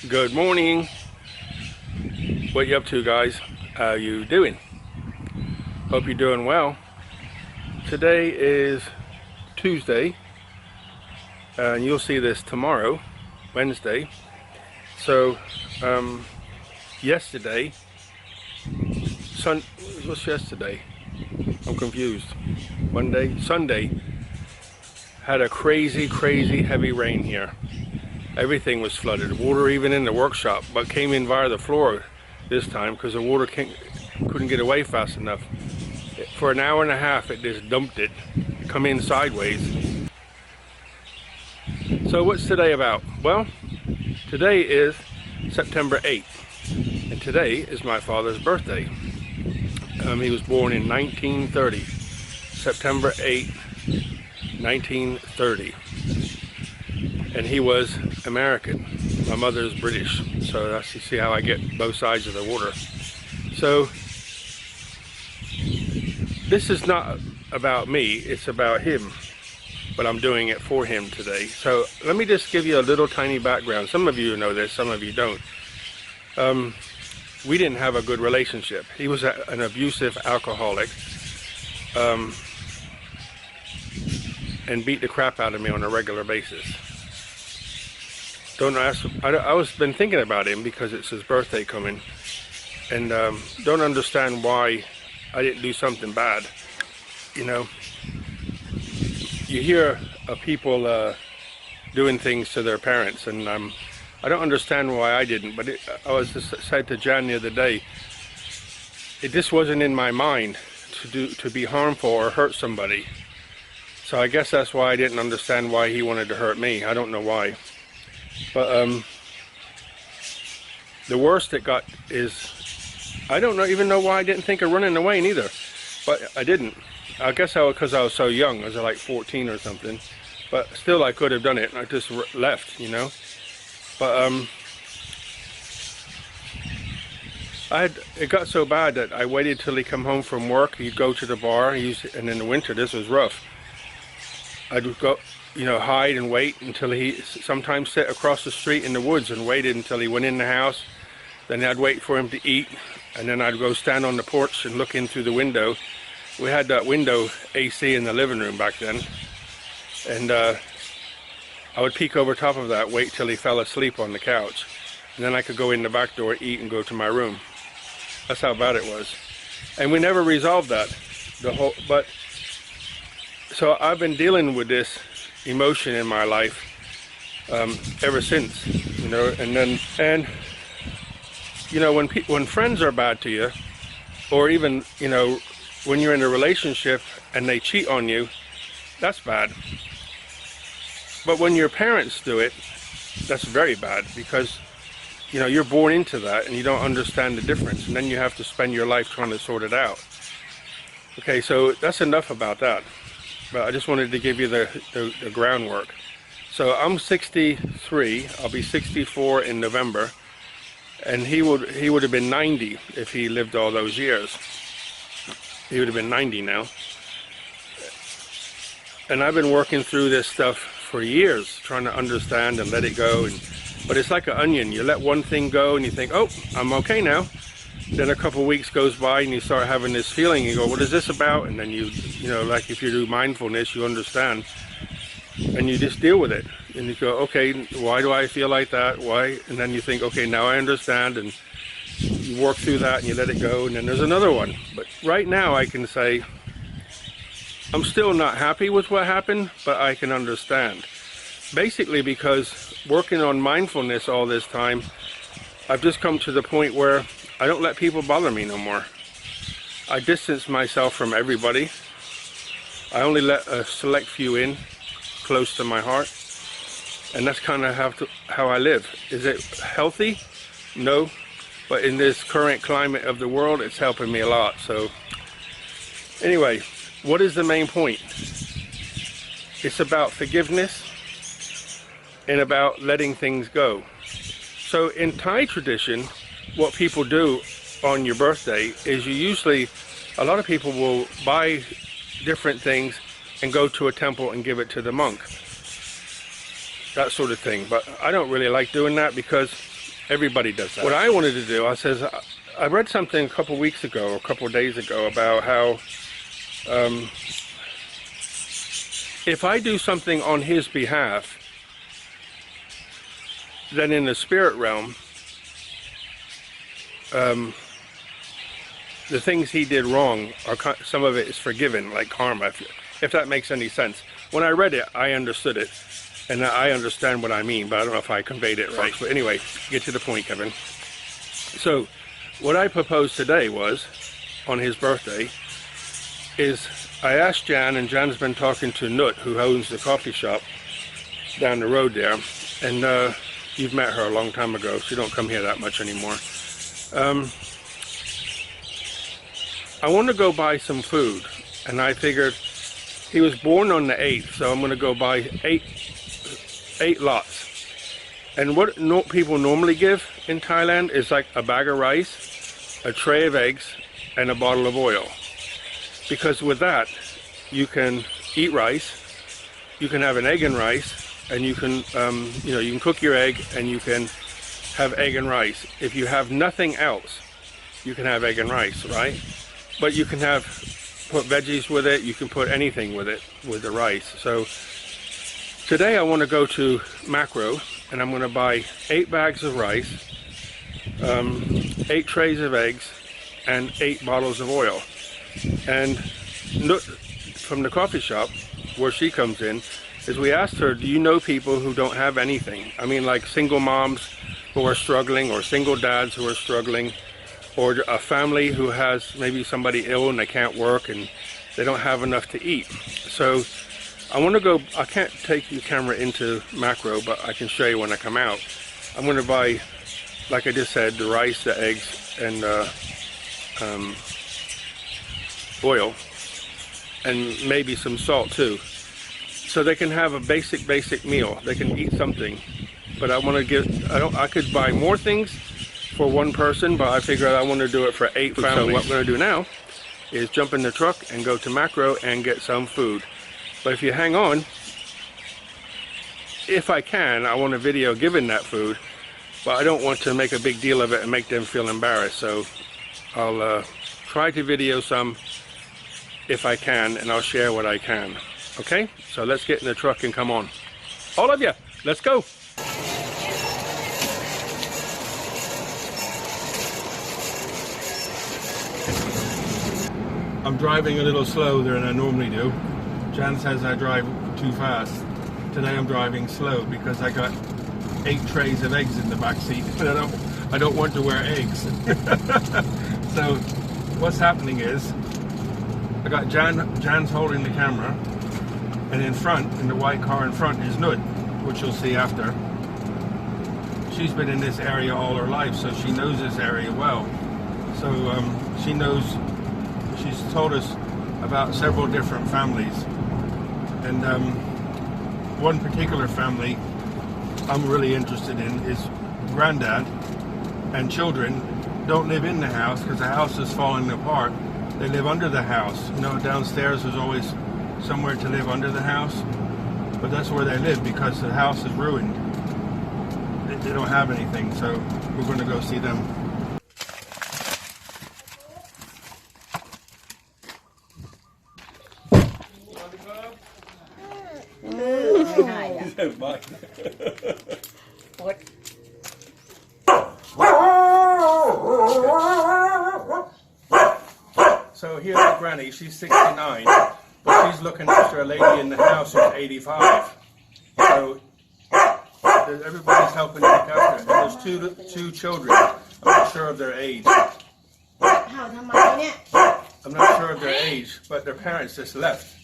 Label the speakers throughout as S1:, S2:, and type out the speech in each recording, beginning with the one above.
S1: Good morning. What you up to, guys? How you doing? Hope you're doing well. Today is Tuesday, and you'll see this tomorrow, Wednesday. So, yesterday, what's yesterday? I'm confused. Sunday, had a crazy heavy rain here. Everything was flooded. Water even in the workshop, but came in via the floor this time because the water couldn't get away fast enough. For an hour and a half, it just dumped it, come in sideways. So what's today about? Well, today is September 8th, and today is my father's birthday. He was born in 1930, September 8th, 1930. And he was American. My mother is British, so that's, you see how I get both sides of the water. So this is not about me, it's about him, but I'm doing it for him today. So let me just give you a little tiny background. Some of you know this, some of you don't. We didn't have a good relationship. He was an abusive alcoholic, and beat the crap out of me on a regular basis. Don't ask. I was been thinking about him because it's his birthday coming, and don't understand why I didn't do something bad. You know, you hear of people doing things to their parents, and I don't understand why I didn't. But I was just said to Jan the other day, it just wasn't in my mind to be harmful or hurt somebody. So I guess that's why I didn't understand why he wanted to hurt me. I don't know why. But the worst it got is, I don't even know why I didn't think of running away neither. But I didn't. I guess because I was so young. I was like 14 or something. But still I could have done it. I just left, you know. But it got so bad that I waited till he come home from work. He'd go to the bar, and in the winter this was rough. I'd go, you know, hide and wait until he sometimes sit across the street in the woods and waited until he went in the house. Then I'd wait for him to eat, and then I'd go stand on the porch and look in through the window. We had that window AC in the living room back then, and I would peek over top of that, wait till he fell asleep on the couch, and then I could go in the back door, eat, and go to my room. That's how bad it was, and we never resolved that. So I've been dealing with this emotion in my life ever since, you know. And you know, when friends are bad to you, or even, you know, when you're in a relationship and they cheat on you, that's bad. But when your parents do it, that's very bad, because, you know, you're born into that and you don't understand the difference, and then you have to spend your life trying to sort it out. Okay, so that's enough about that. But I just wanted to give you the groundwork. So I'm 63, I'll be 64 in November, and he would have been 90 if he lived all those years. He would have been 90 now. And I've been working through this stuff for years, trying to understand and let it go. But it's like an onion. You let one thing go and you think, oh, I'm okay now. Then a couple of weeks goes by and you start having this feeling. You go, what is this about? And then you know, like if you do mindfulness, you understand, and you just deal with it. And you go, okay, why do I feel like that? Why? And then you think, okay, now I understand, and you work through that and you let it go. And then there's another one. But right now I can say I'm still not happy with what happened, but I can understand. Basically because working on mindfulness all this time, I've just come to the point where I don't let people bother me no more. I distance myself from everybody. I only let a select few in, close to my heart. And that's kind of how I live. Is it healthy? No. But in this current climate of the world, it's helping me a lot. So anyway, what is the main point? It's about forgiveness and about letting things go. So in Thai tradition, what people do on your birthday is a lot of people will buy different things and go to a temple and give it to the monk. That sort of thing. But I don't really like doing that because Everybody does that. What I wanted to do, I read something a couple weeks ago, a couple days ago, about how if I do something on his behalf, then in the spirit realm, the things he did wrong, some of it is forgiven, like karma, if that makes any sense. When I read it, I understood it, and I understand what I mean, but I don't know if I conveyed it right. But anyway, get to the point, Kevin. So, what I proposed today was, on his birthday, is I asked Jan, and Jan's been talking to Nut, who owns the coffee shop down the road there, and you've met her a long time ago. She don't come here that much anymore. I want to go buy some food, and I figured he was born on the 8th, so I'm going to go buy eight lots. And what people normally give in Thailand is like a bag of rice, a tray of eggs, and a bottle of oil. Because with that, you can eat rice, you can have an egg and rice, and you can, you can cook your egg and you can have egg and rice. If you have nothing else, you can have egg and rice, right? But you can put veggies with it, you can put anything with it, with the rice. So today I want to go to Macro and I'm going to buy 8 bags of rice, 8 trays of eggs, and 8 bottles of oil. And from the coffee shop where she comes in, is we asked her, do you know people who don't have anything? I mean, like single moms who are struggling, or single dads who are struggling, or a family who has maybe somebody ill and they can't work and they don't have enough to eat. So I want to go, I can't take the camera into Macro, but I can show you when I come out. I'm going to buy, like I just said, the rice, the eggs, and oil, and maybe some salt too. So they can have a basic meal. They can eat something. But I want to I could buy more things for one person, but I figured I want to do it for 8 families. So what I'm going to do now is jump in the truck and go to Macro and get some food. But if you hang on, if I can, I want a video giving that food, but I don't want to make a big deal of it and make them feel embarrassed. So I'll try to video some if I can, and I'll share what I can. Okay, so let's get in the truck and come on. All of you, let's go. I'm driving a little slower than I normally do. Jan says I drive too fast. Today I'm driving slow because I got 8 trays of eggs in the back seat, and I don't want to wear eggs. So what's happening is I got Jan's holding the camera, and in front, in the white car in front, is Nud, which you'll see after. She's been in this area all her life, so she knows this area well. So she knows, she's told us about several different families. And one particular family I'm really interested in is granddad and children don't live in the house because the house is falling apart. They live under the house. You know, downstairs there's always somewhere to live under the house, but that's where they live because the house is ruined. They don't have anything, so we're going to go see them. So here's Granny, she's 69, but she's looking after a lady in the house who's 85. So everybody's helping look after her. And there's two children. I'm not sure of their age. I'm not sure of their age, but their parents just left.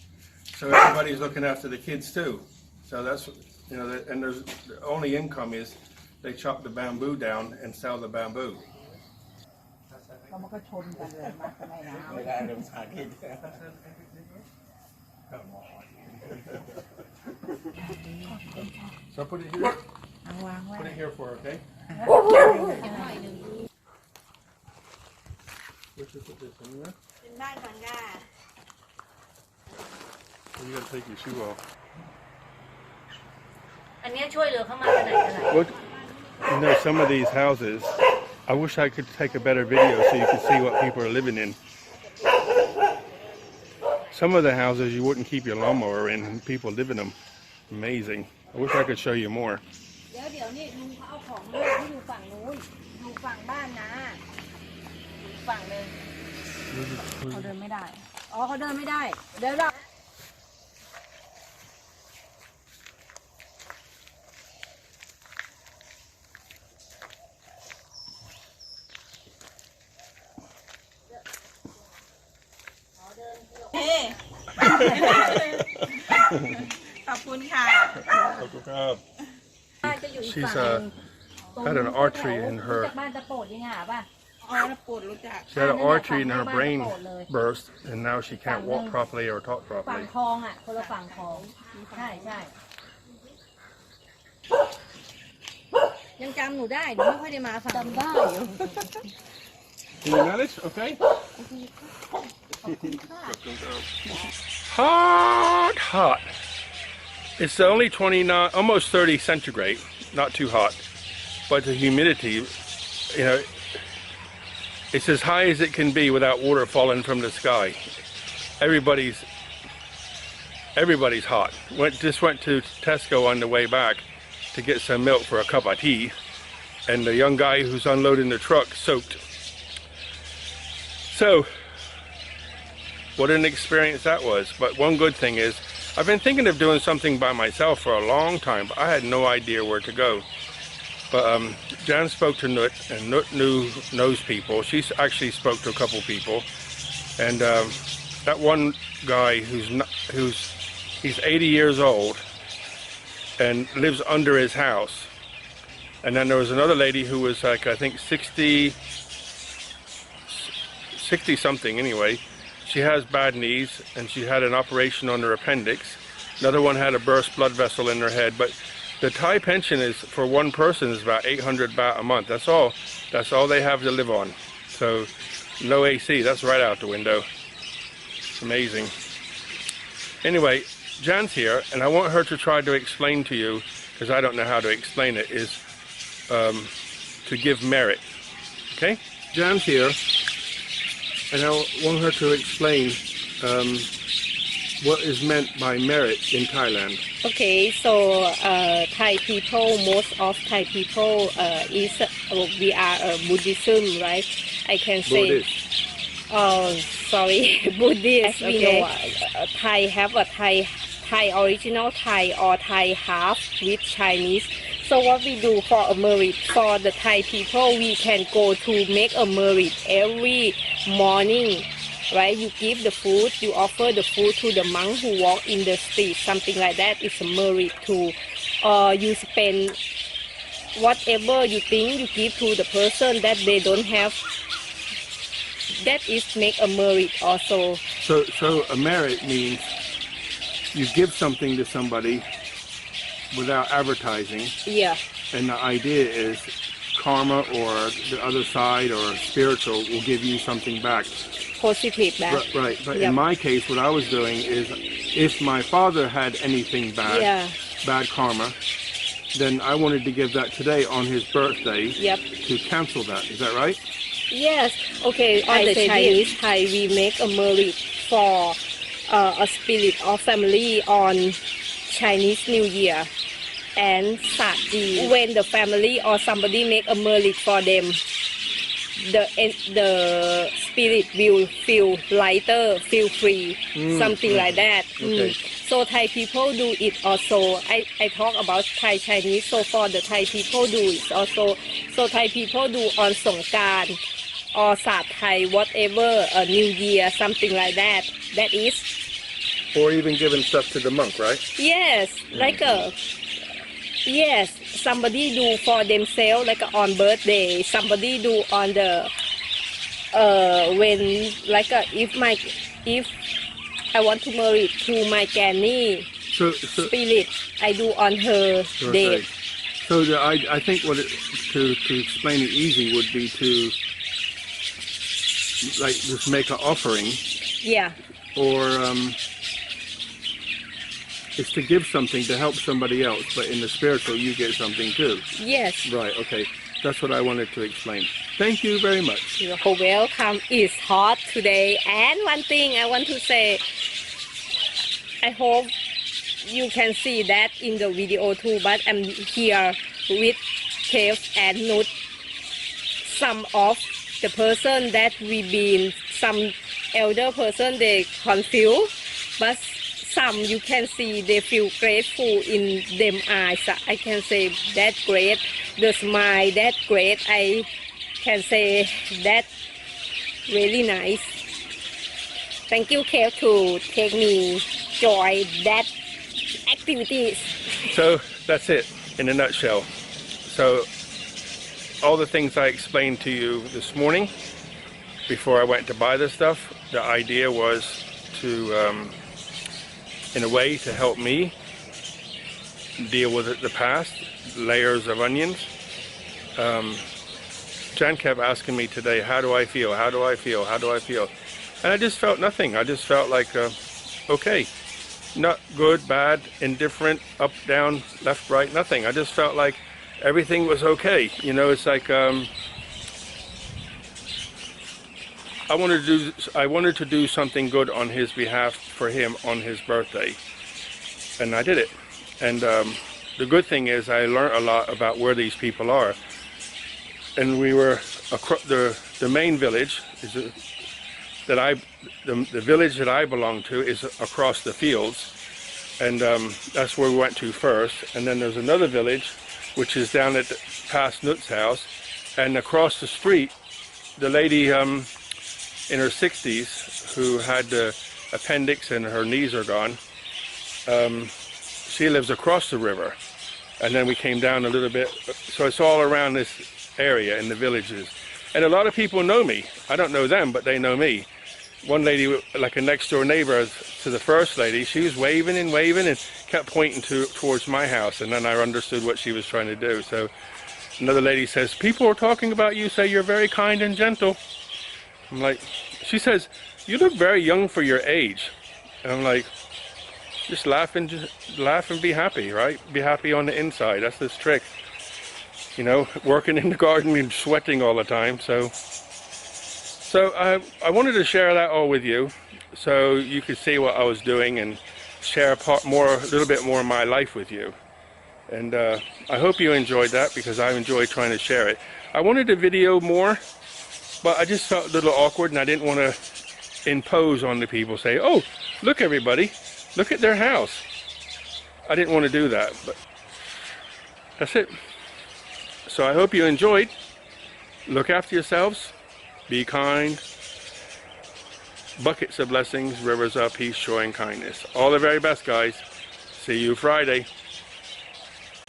S1: So everybody's looking after the kids too. So that's, you know, and there's the only income is they chop the bamboo down and sell the bamboo. So put it here. Put it here for her, okay? Where should I put this in there? You gotta take your shoe off. You know, some of these houses, I wish I could take a better video so you could see what people are living in. Some of the houses you wouldn't keep your lawnmower in, and people live in them. Amazing. I wish I could show you more.
S2: เดี๋ยวนี่ลุงเขาเอาของลูกที่อยู่ฝั่งนู้นอยู่ฝั่งบ้านนะอยู่ฝั่งเลยเขาเดินไม่ได้อ๋อเขาเดินไม่ได้เดี๋ยวเราขอบคุณค่ะ
S1: She's had an artery in her. She had an artery in her brain burst, and now she can't walk properly or talk
S2: ฝั่ง
S1: properly.
S2: คลองอ่ะคนละฝั่งคลองใช่ใช่ยังจำหนูได้หนูไม่ค่อยได้มาฝั่งจำได้อยู่
S1: Can you manage? Okay. Hot, hot. It's only 29, almost 30 centigrade. Not too hot, but the humidity, you know, it's as high as it can be without water falling from the sky. Everybody's hot. Just went to Tesco on the way back to get some milk for a cup of tea, and the young guy who's unloading the truck soaked. So, what an experience that was. But one good thing is, I've been thinking of doing something by myself for a long time, but I had no idea where to go. But Jan spoke to Nut, and Nut knows people. She actually spoke to a couple people, and that one guy he's 80 years old and lives under his house. And then there was another lady who was like, I think 60 something anyway. She has bad knees, and she had an operation on her appendix. Another one had a burst blood vessel in her head. But the Thai pension is, for one person, is about 800 baht a month. That's all. That's all they have to live on. So no AC. That's right out the window. It's amazing. Anyway, Jan's here, and I want her to try to explain to you, because I don't know how to explain it, is to give merit. Okay? Jan's here. And I want her to explain what is meant by merit in Thailand.
S3: Okay, so Thai people, most of Thai people we are Buddhism, right? I can say.
S1: Buddhist.
S3: Oh, sorry, Buddhist. We know Thai have a Thai original Thai or Thai half with Chinese. So what we do for a merit for the Thai people, we can go to make a merit every morning, right? You give the food, you offer the food to the monk who walk in the street, something like that. It's a merit too. Or you spend whatever you think you give to the person that they don't have. That is make a merit also.
S1: So a merit means you give something to somebody without advertising.
S3: Yeah.
S1: And the idea is karma or the other side or spiritual will give you something back.
S3: Positive back.
S1: Right. But
S3: Yep.
S1: in my case, what I was doing is if my father had anything bad,
S3: Yeah.
S1: bad karma, then I wanted to give that today on his birthday
S3: Yep.
S1: to cancel that. Is that right?
S3: Yes. Okay. On the Chinese Thai, we make a merit for a spirit of family on Chinese New Year and Saji. When the family or somebody make a merit for them, the spirit will feel lighter, feel free, something like that.
S1: Okay.
S3: So Thai people do it also. I talk about Thai Chinese. So for the Thai people do it also. So Thai people do on Songkran or Sat Thai, whatever, a New Year, something like that. That is.
S1: Or even giving stuff to the monk, right?
S3: Yes, like yes, somebody do for themselves, like on birthday. Somebody do on the when like if I want to marry to my granny
S1: So
S3: spirit, I do on her day.
S1: So I think to explain it easy would be to like just make an offering.
S3: Yeah.
S1: Or It's to give something to help somebody else, but in the spiritual you get something too.
S3: Yes.
S1: Right, okay. That's what I wanted to explain. Thank you very much.
S3: You're welcome. It's hot today. And one thing I want to say, I hope you can see that in the video too, but I'm here with Kev and Nut. Some of the person that we been, some elder person, they confused, but some you can see they feel grateful in them eyes. I can say that great. The smile, that great. I can say that really nice. Thank you, Kev, to take me joy that activities.
S1: So that's it in a nutshell. So all the things I explained to you this morning before I went to buy this stuff, the idea was to, in a way, to help me deal with the past, layers of onions. Jan kept asking me today, how do I feel? How do I feel? How do I feel? And I just felt nothing. I just felt like, okay, not good, bad, indifferent, up, down, left, right, nothing. I just felt like everything was okay. You know, it's like, I wanted to do something good on his behalf for him on his birthday, and I did it. And the good thing is I learned a lot about where these people are. And we were across the main village is the village that I belong to is across the fields, and that's where we went to first. And then there's another village which is down at past Nut's house, and across the street, the lady in her 60s who had the appendix and her knees are gone, she lives across the river. And then we came down a little bit, so it's all around this area in the villages. And a lot of people know me. I don't know them, but they know me. One lady, like a next door neighbor to the first lady, she was waving and waving and kept pointing towards my house, and then I understood what she was trying to do. So another lady says, people are talking about you, say you're very kind and gentle. I'm like, she says, you look very young for your age. And I'm like, just laugh and be happy, right? Be happy on the inside. That's this trick. You know, working in the garden and sweating all the time. So I wanted to share that all with you, so you could see what I was doing and share a little bit more of my life with you. And I hope you enjoyed that, because I enjoyed trying to share it. I wanted to video more, but I just felt a little awkward, and I didn't want to impose on the people, say, oh, look everybody, look at their house. I didn't want to do that, but that's it. So I hope you enjoyed. Look after yourselves. Be kind. Buckets of blessings, rivers of peace, joy, and kindness. All the very best, guys. See you Friday.